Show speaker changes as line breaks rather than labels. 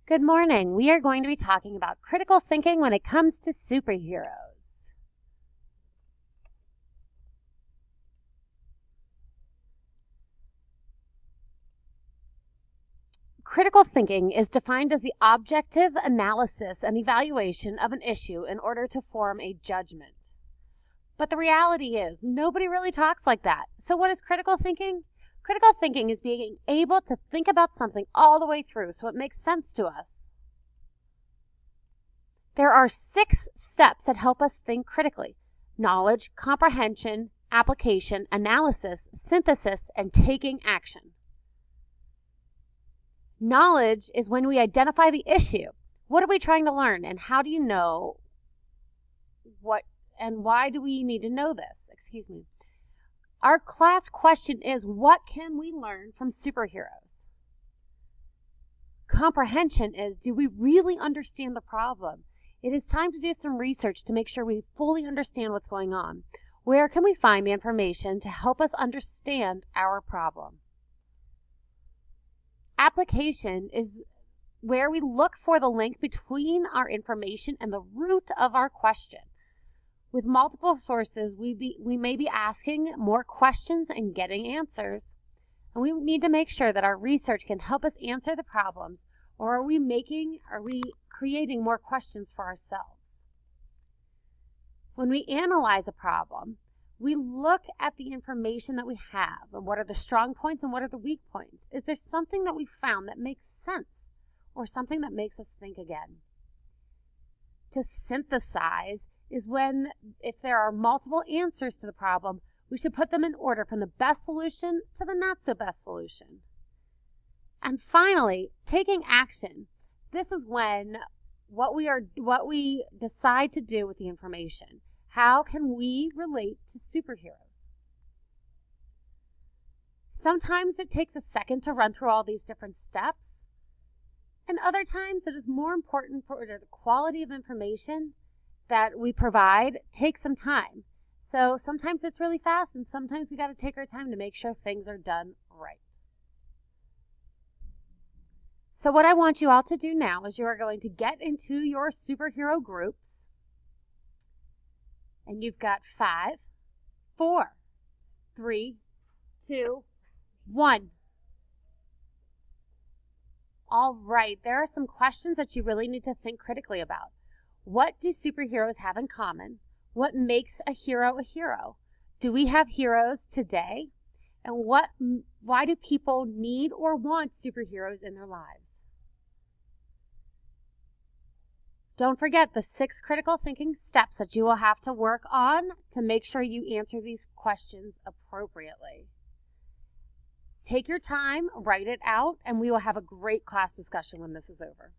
Good morning. We are going to be talking about critical thinking when it comes to superheroes. Critical thinking is defined as the objective analysis and evaluation of an issue in order to form a judgment. But the reality is, nobody really talks like that. So what is critical thinking? Critical thinking is being able to think about something all the way through so it makes sense to us. There are 6 steps that help us think critically: knowledge, comprehension, application, analysis, synthesis, and taking action. Knowledge is when we identify the issue. What are we trying to learn, and how do you know what, and why do we need to know this? Our class question is, what can we learn from superheroes? Comprehension is, do we really understand the problem? It is time to do some research to make sure we fully understand what's going on. Where can we find the information to help us understand our problem? Application is where we look for the link between our information and the root of our question. With multiple sources, we may be asking more questions and getting answers. And we need to make sure that our research can help us answer the problems, or are we creating more questions for ourselves? When we analyze a problem, we look at the information that we have and what are the strong points and what are the weak points. Is there something that we found that makes sense or something that makes us think again? To synthesize is when, if there are multiple answers to the problem, we should put them in order from the best solution to the not so best solution. And finally, taking action. This is when what we decide to do with the information. How can we relate to superheroes? Sometimes it takes a second to run through all these different steps, and other times it is more important for the quality of information that we provide takes some time. So sometimes it's really fast, and sometimes we got to take our time to make sure things are done right. So what I want you all to do now is you are going to get into your superhero groups. And you've got 5, 4, 3, 2, 1. All right, there are some questions that you really need to think critically about. What do superheroes have in common? What makes a hero a hero? Do we have heroes today? And why do people need or want superheroes in their lives? Don't forget the 6 critical thinking steps that you will have to work on to make sure you answer these questions appropriately. Take your time, write it out, and we will have a great class discussion when this is over.